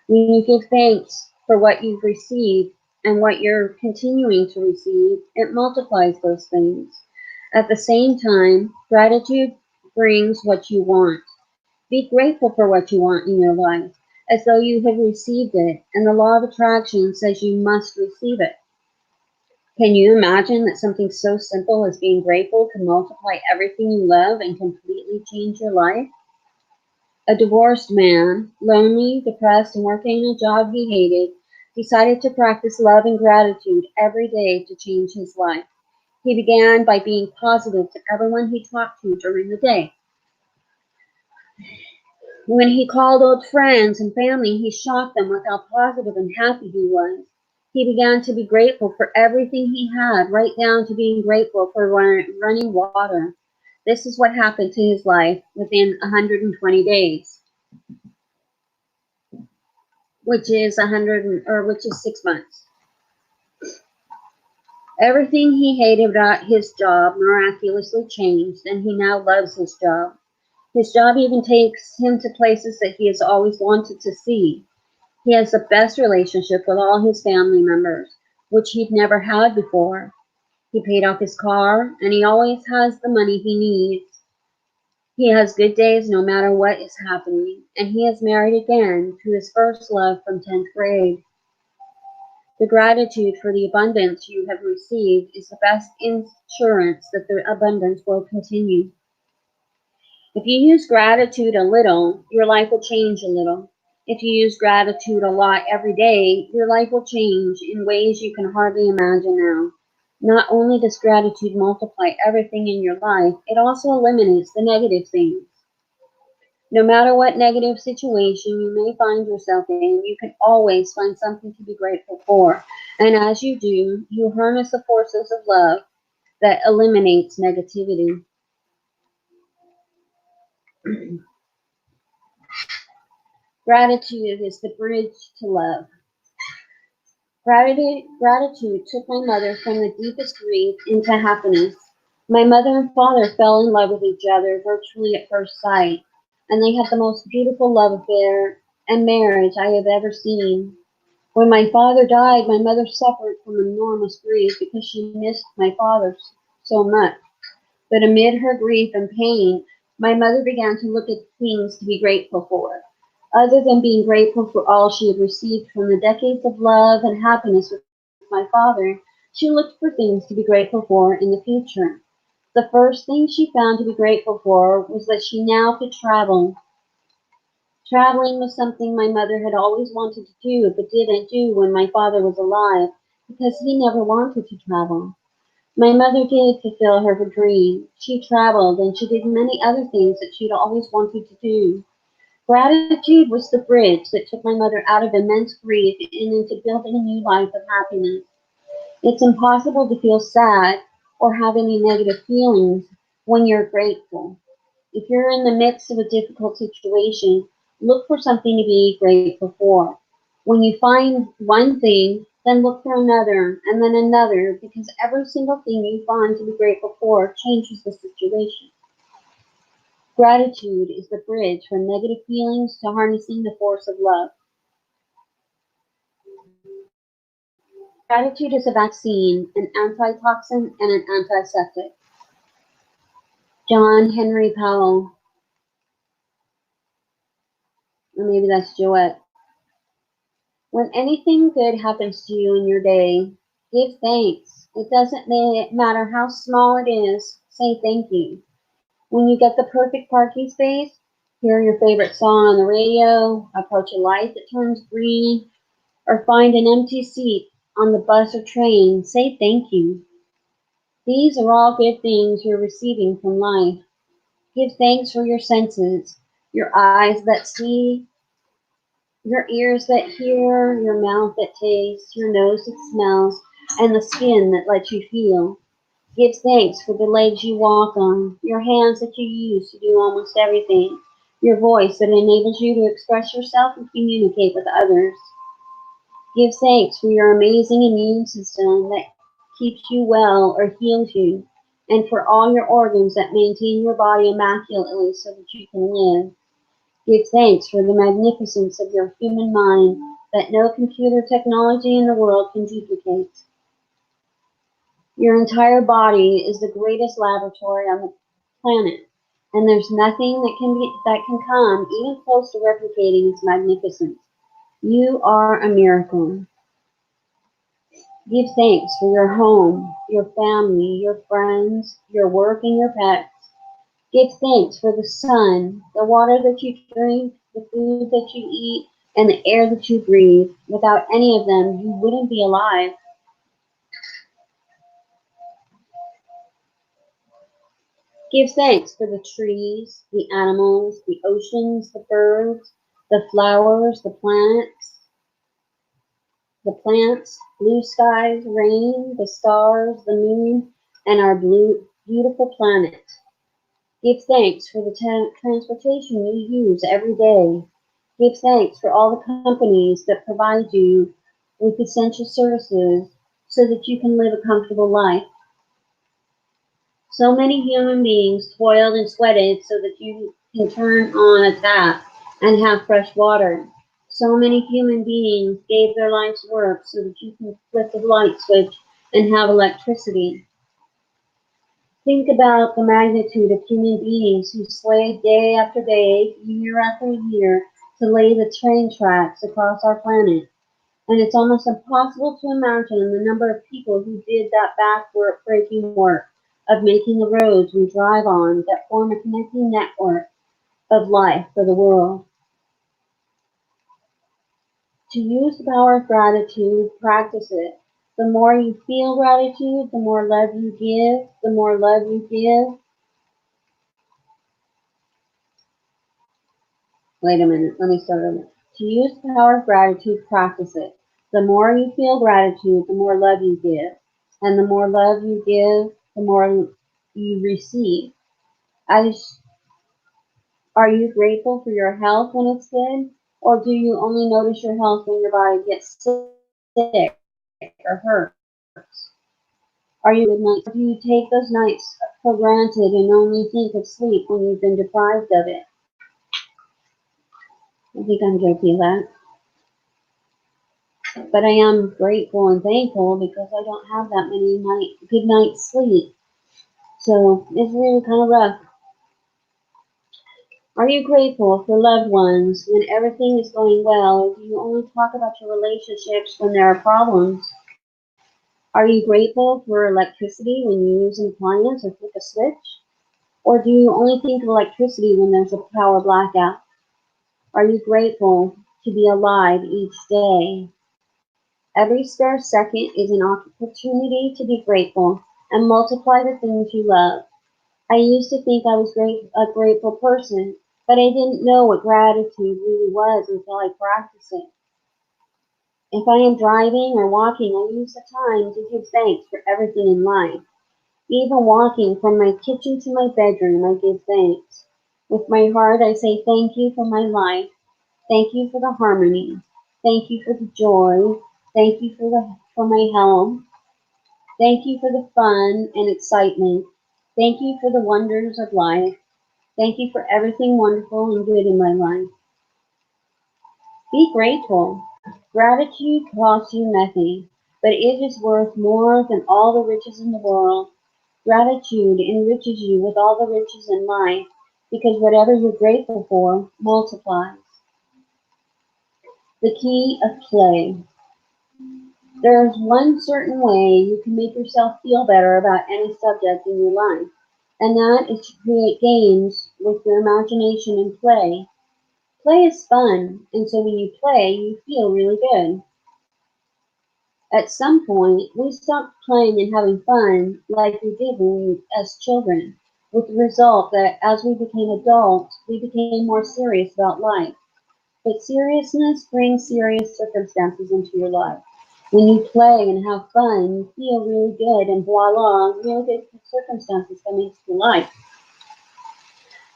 When you give thanks for what you've received and what you're continuing to receive, it multiplies those things. At the same time, gratitude brings what you want. Be grateful for what you want in your life, as though you have received it, and the law of attraction says you must receive it. Can you imagine that something so simple as being grateful can multiply everything you love and completely change your life? A divorced man, lonely, depressed, and working a job he hated, decided to practice love and gratitude every day to change his life. He began by being positive to everyone he talked to during the day. When he called old friends and family, he shocked them with how positive and happy he was. He began to be grateful for everything he had, right down to being grateful for running water. This is what happened to his life within 120 days, which is 6 months. Everything he hated about his job miraculously changed, and he now loves his job. His job even takes him to places that he has always wanted to see. He has the best relationship with all his family members, which he'd never had before. He paid off his car, and he always has the money he needs. He has good days no matter what is happening, and he is married again to his first love from 10th grade. The gratitude for the abundance you have received is the best insurance that the abundance will continue. If you use gratitude a little, your life will change a little. If you use gratitude a lot every day, your life will change in ways you can hardly imagine now. Not only does gratitude multiply everything in your life, it also eliminates the negative things. No matter what negative situation you may find yourself in, you can always find something to be grateful for. And as you do, you harness the forces of love that eliminates negativity. Gratitude is the bridge to love. Gratitude took my mother from the deepest grief into happiness. My mother and father fell in love with each other virtually at first sight, and they had the most beautiful love affair and marriage I have ever seen. When my father died, my mother suffered from enormous grief because she missed my father so much. But amid her grief and pain, my mother began to look at things to be grateful for. Other than being grateful for all she had received from the decades of love and happiness with my father, she looked for things to be grateful for in the future. The first thing she found to be grateful for was that she now could travel. Traveling was something my mother had always wanted to do but didn't do when my father was alive because he never wanted to travel. My mother did fulfill her dream. She traveled and she did many other things that she'd always wanted to do. Gratitude was the bridge that took my mother out of immense grief and into building a new life of happiness. It's impossible to feel sad or have any negative feelings when you're grateful. If you're in the midst of a difficult situation, look for something to be grateful for. When you find one thing, then look for another and then another, because every single thing you find to be grateful for changes the situation. Gratitude is the bridge from negative feelings to harnessing the force of love. Gratitude is a vaccine, an antitoxin, and an antiseptic. John Henry Powell, or maybe that's Joette. When anything good happens to you in your day, give thanks. It doesn't matter how small it is, say thank you. When you get the perfect parking space, Hear your favorite song on the radio, approach a light that turns green, or find an empty seat on the bus or train, say thank you. These are all good things you're receiving from life. Give thanks for your senses, your eyes that see, your ears that hear, your mouth that tastes, your nose that smells, and the skin that lets you feel. Give thanks for the legs you walk on, your hands that you use to do almost everything, your voice that enables you to express yourself and communicate with others. Give thanks for your amazing immune system that keeps you well or heals you, and for all your organs that maintain your body immaculately so that you can live. Give thanks for the magnificence of your human mind that no computer technology in the world can duplicate. Your entire body is the greatest laboratory on the planet, and there's nothing that can come even close to replicating its magnificence. You are a miracle. Give thanks for your home, your family, your friends, your work, and your pets. Give thanks for the sun, the water that you drink, the food that you eat, and the air that you breathe. Without any of them, you wouldn't be alive. Give thanks for the trees, the animals, the oceans, the birds, the flowers, the plants, blue skies, rain, the stars, the moon, and our beautiful planet. Give thanks for the transportation you use every day. Give thanks for all the companies that provide you with essential services so that you can live a comfortable life. So many human beings toiled and sweated so that you can turn on a tap and have fresh water. So many human beings gave their life's work so that you can flip the light switch and have electricity. Think about the magnitude of human beings who slaved day after day, year after year, to lay the train tracks across our planet. And it's almost impossible to imagine the number of people who did that back-breaking work of making the roads we drive on that form a connecting network of life for the world. To use the power of gratitude, practice it. The more you feel gratitude, the more love you give. The more love you give. Wait a minute, let me start over. To use the power of gratitude, practice it. The more you feel gratitude, the more love you give. And the more love you give, the more you receive. Are you grateful for your health when it's good? Or do you only notice your health when your body gets sick or hurts? Are you good nights? Or do you take those nights for granted and only think of sleep when you've been deprived of it? I think I'm guilty of that. But I am grateful and thankful because I don't have that many good night's sleep. So it's really kind of rough. Are you grateful for loved ones when everything is going well, or do you only talk about your relationships when there are problems? Are you grateful for electricity when you use an appliance or flip a switch? Or do you only think of electricity when there's a power blackout? Are you grateful to be alive each day? Every spare second is an opportunity to be grateful and multiply the things you love. I used to think I was a grateful person, but I didn't know what gratitude really was until I practiced it. If I am driving or walking, I use the time to give thanks for everything in life. Even walking from my kitchen to my bedroom, I give thanks. With my heart, I say thank you for my life. Thank you for the harmony. Thank you for the joy. Thank you for my health. Thank you for the fun and excitement. Thank you for the wonders of life. Thank you for everything wonderful and good in my life. Be grateful. Gratitude costs you nothing, but it is worth more than all the riches in the world. Gratitude enriches you with all the riches in life because whatever you're grateful for multiplies. The key of play. There is one certain way you can make yourself feel better about any subject in your life, and that is to create games with your imagination and play. Play is fun, and so when you play, you feel really good. At some point, we stopped playing and having fun like we did as children, with the result that as we became adults, we became more serious about life. But seriousness brings serious circumstances into your life. When you play and have fun, you feel really good, and voila, really good circumstances come into your life.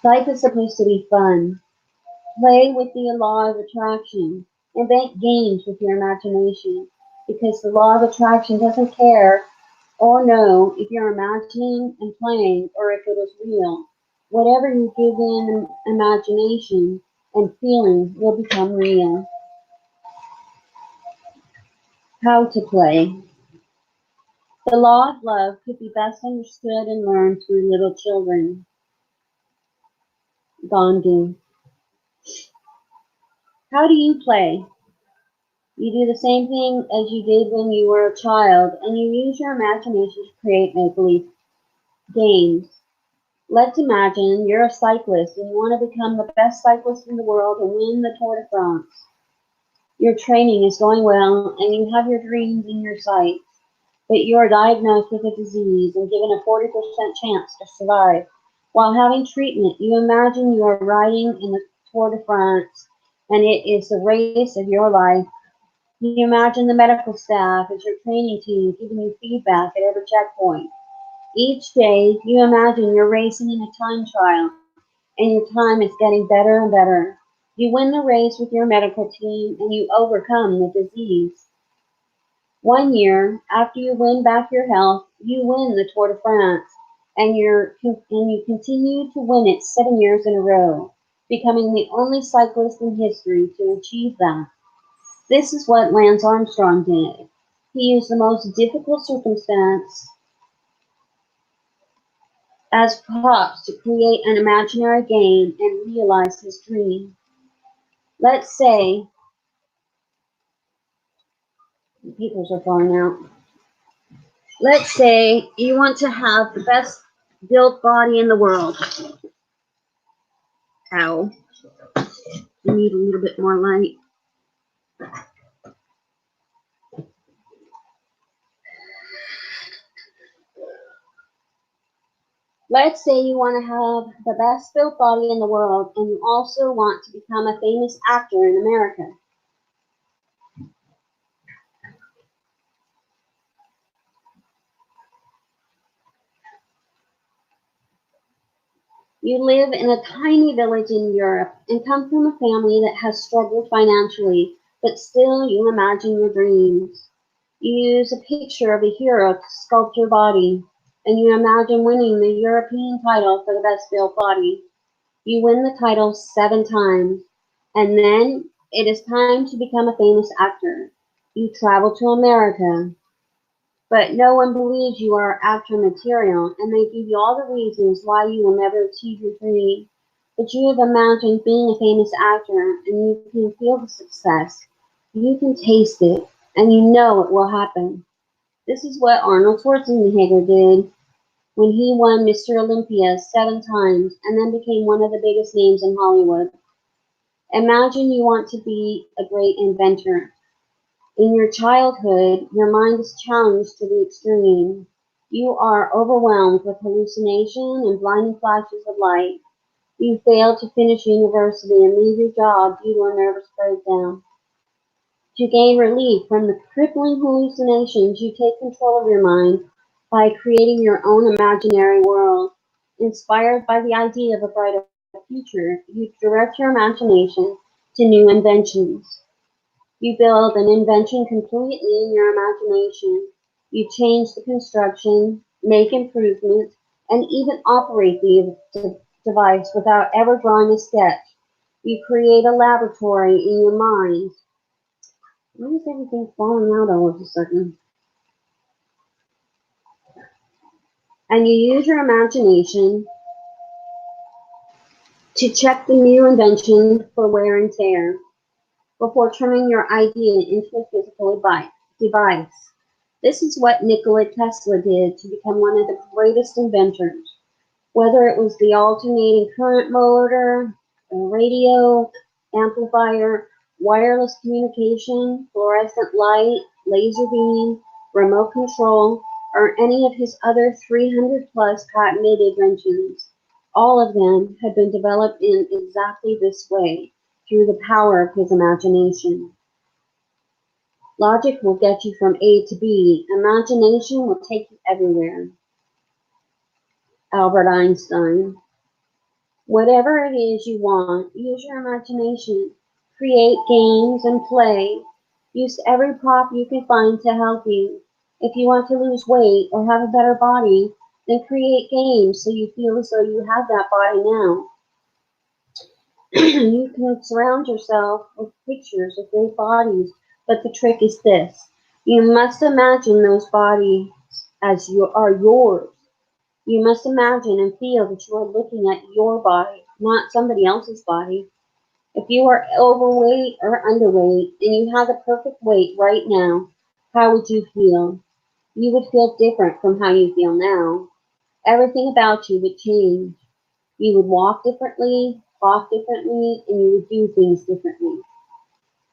Life is supposed to be fun. Play with the law of attraction. Invent games with your imagination, because the law of attraction doesn't care or know if you're imagining and playing or if it is real. Whatever you give in imagination and feeling will become real. How to play. The law of love could be best understood and learned through little children. Gandhi. How do you play? You do the same thing as you did when you were a child, and you use your imagination to create make-believe games. Let's imagine you're a cyclist and you want to become the best cyclist in the world and win the Tour de France. Your training is going well and you have your dreams in your sights, but you are diagnosed with a disease and given a 40% chance to survive. While having treatment, you imagine you are riding in the Tour de France and it is the race of your life. You imagine the medical staff as your training team giving you feedback at every checkpoint. Each day, you imagine you're racing in a time trial, and your time is getting better and better. You win the race with your medical team, and you overcome the disease. 1 year after you win back your health, you win the Tour de France, and you continue to win it 7 years in a row, becoming the only cyclist in history to achieve that. This is what Lance Armstrong did. He used the most difficult circumstance as props to create an imaginary game and realize his dream. Let's say, the papers are falling out. Let's say you want to have the best built body in the world. Ow. You need a little bit more light. Let's say you want to have the best built body in the world and you also want to become a famous actor in America. You live in a tiny village in Europe and come from a family that has struggled financially, but still you imagine your dreams. You use a picture of a hero to sculpt your body, and you imagine winning the European title for the best built body. You win the title 7 times, and then it is time to become a famous actor. You travel to America, but no one believes you are actor material, and they give you all the reasons why you will never achieve your dream. But you have imagined being a famous actor, and you can feel the success. You can taste it, and you know it will happen. This is what Arnold Schwarzenegger did when he won Mr. Olympia 7 times and then became one of the biggest names in Hollywood. Imagine you want to be a great inventor. In your childhood, your mind is challenged to the extreme. You are overwhelmed with hallucination and blinding flashes of light. You fail to finish university and leave your job due to a nervous breakdown. To gain relief from the crippling hallucinations, you take control of your mind by creating your own imaginary world. Inspired by the idea of a brighter future, you direct your imagination to new inventions. You build an invention completely in your imagination. You change the construction, make improvements, and even operate the device without ever drawing a sketch. You create a laboratory in your mind. Why is everything falling out all of a sudden? And you use your imagination to check the new invention for wear and tear before turning your idea into a physical device. This is what Nikola Tesla did to become one of the greatest inventors. Whether it was the alternating current motor, a radio, amplifier, wireless communication, fluorescent light, laser beam, remote control, or any of his other 300 plus patented inventions. All of them had been developed in exactly this way, through the power of his imagination. Logic will get you from A to B. Imagination will take you everywhere. Albert Einstein. Whatever it is you want, use your imagination. Create games and play. Use every prop you can find to help you. If you want to lose weight or have a better body, then create games so you feel as though you have that body now. You can surround yourself with pictures of great bodies, but the trick is this. You must imagine those bodies as you are yours. You must imagine and feel that you are looking at your body, not somebody else's body. If you are overweight or underweight and you have the perfect weight right now, how would you feel? You would feel different from how you feel now. Everything about you would change. You would walk differently, talk differently, and you would do things differently.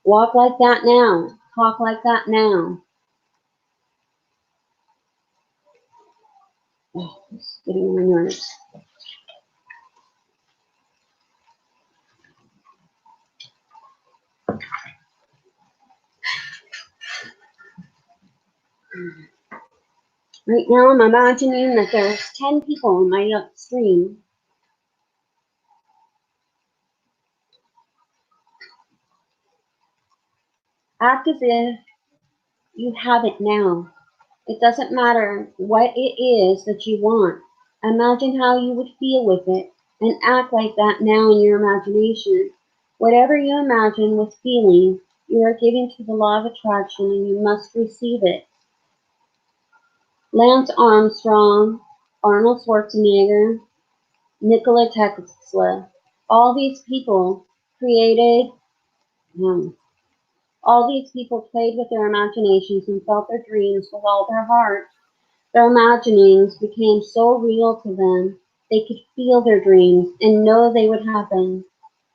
Walk like that now. Talk like that now. Oh, it's getting on my nerves. Right now I'm imagining that there's 10 people in my stream. Act as if you have it now. It doesn't matter what it is that you want. Imagine how you would feel with it and act like that now in your imagination. Whatever you imagine with feeling, you are giving to the law of attraction and you must receive it. Lance Armstrong, Arnold Schwarzenegger, Nikola Tesla, all these people created, all these people played with their imaginations and felt their dreams with all their heart. Their imaginings became so real to them, they could feel their dreams and know they would happen.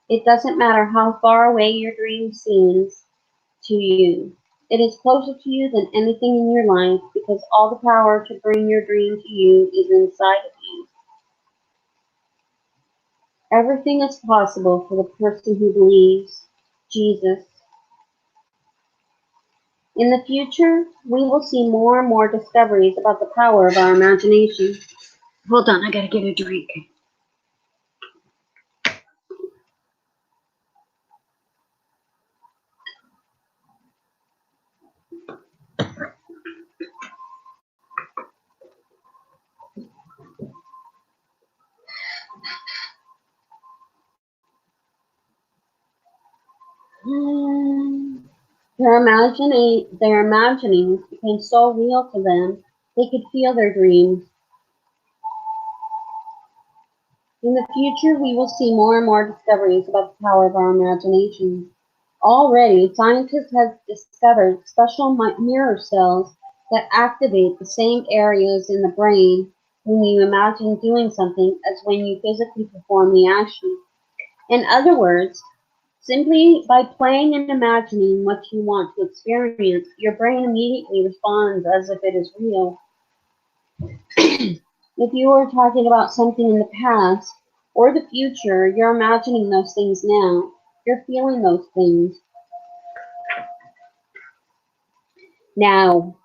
It doesn't matter how far away your dream seems to you. It is closer to you than anything in your life because all the power to bring your dream to you is inside of you. Everything is possible for the person who believes. Jesus. In the future, we will see more and more discoveries about the power of our imagination. Hold on, I gotta get a drink. Their imaginings became so real to them, they could feel their dreams. In the future, we will see more and more discoveries about the power of our imagination. Already, scientists have discovered special mirror cells that activate the same areas in the brain when you imagine doing something as when you physically perform the action. In other words, simply by playing and imagining what you want to experience, your brain immediately responds as if it is real. If you are talking about something in the past or the future, you're imagining those things now. You're feeling those things now.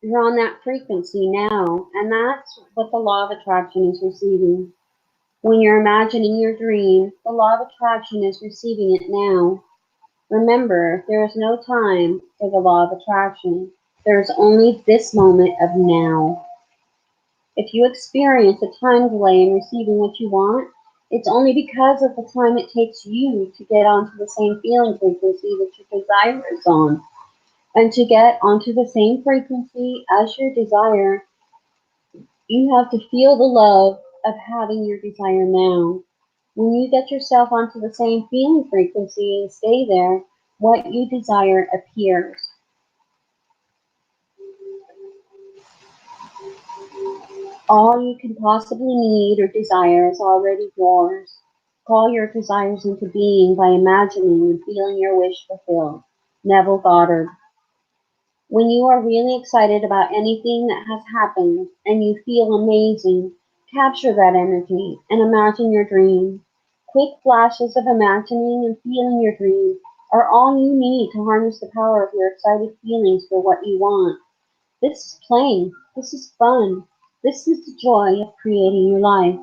You're on that frequency now, and that's what the law of attraction is receiving. When you're imagining your dream, the law of attraction is receiving it now. Remember, there is no time for the law of attraction. There is only this moment of now. If you experience a time delay in receiving what you want, it's only because of the time it takes you to get onto the same feeling frequency that your desire is on. And to get onto the same frequency as your desire, you have to feel the love of having your desire now. When you get yourself onto the same feeling frequency and stay there, what you desire appears. All you can possibly need or desire is already yours. Call your desires into being by imagining and feeling your wish fulfilled. Neville Goddard. When you are really excited about anything that has happened and you feel amazing, capture that energy and imagine your dream. Quick flashes of imagining and feeling your dream are all you need to harness the power of your excited feelings for what you want. This is playing. This is fun. This is the joy of creating your life.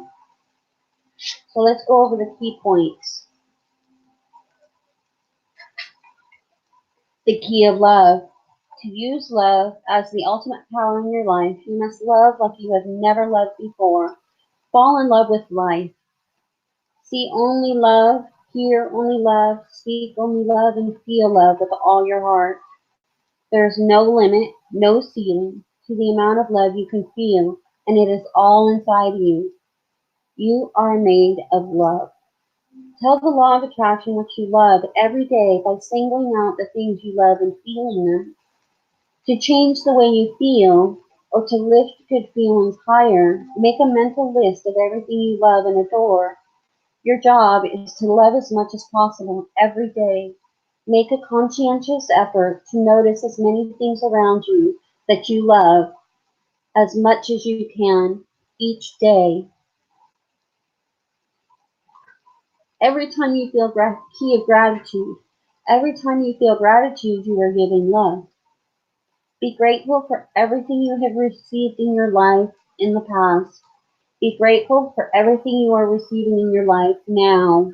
So let's go over the key points. The key of love. To use love as the ultimate power in your life, you must love like you have never loved before. Fall in love with life. See only love, hear only love, speak only love, and feel love with all your heart. There is no limit, no ceiling to the amount of love you can feel, and it is all inside you. You are made of love. Tell the law of attraction what you love every day by singling out the things you love and feeling them. To change the way you feel, or to lift good feelings higher, make a mental list of everything you love and adore. Your job is to love as much as possible every day. Make a conscientious effort to notice as many things around you that you love as much as you can each day. Every time you feel key of gratitude, every time you feel gratitude, you are giving love. Be grateful for everything you have received in your life in the past. Be grateful for everything you are receiving in your life now.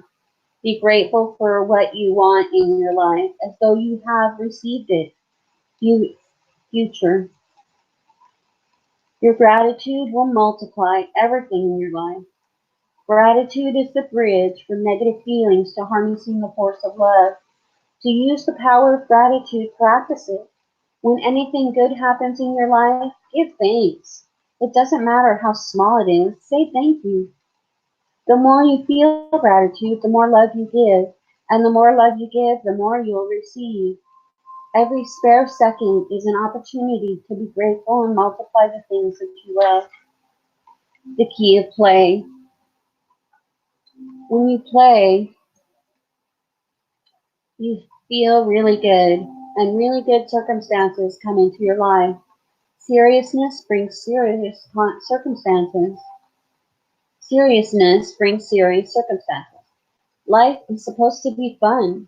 Be grateful for what you want in your life as though you have received it. Future. Your gratitude will multiply everything in your life. Gratitude is the bridge from negative feelings to harnessing the force of love. To use the power of gratitude, practice it. When anything good happens in your life, give thanks. It doesn't matter how small it is, say thank you. The more you feel gratitude, the more love you give. And the more love you give, the more you'll receive. Every spare second is an opportunity to be grateful and multiply the things that you love. The key of play. When you play, you feel really good, and really good circumstances come into your life. Seriousness brings serious circumstances. Seriousness brings serious circumstances. Life is supposed to be fun.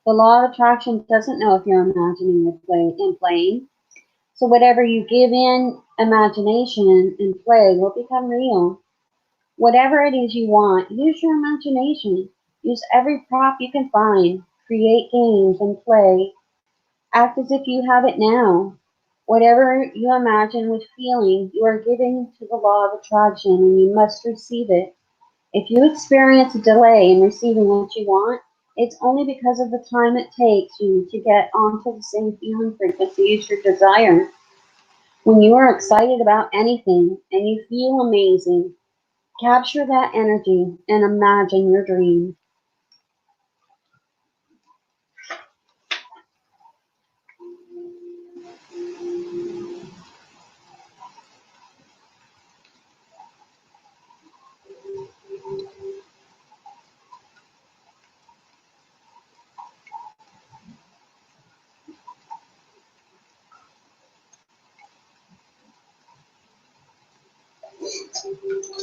The law of attraction doesn't know if you're imagining and playing. So whatever you give in imagination and play will become real. Whatever it is you want, use your imagination. Use every prop you can find. Create games and play. Act as if you have it now. Whatever you imagine with feeling, you are giving to the law of attraction and you must receive it. If you experience a delay in receiving what you want, it's only because of the time it takes you to get onto the same feeling frequency as your desire. When you are excited about anything and you feel amazing, capture that energy and imagine your dream.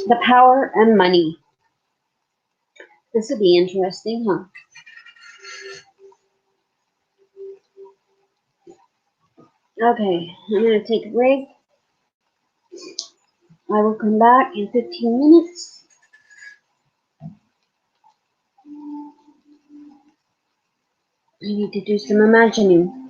The power and money. This would be interesting, huh? Okay, I'm going to take a break. I will come back in 15 minutes. I need to do some imagining.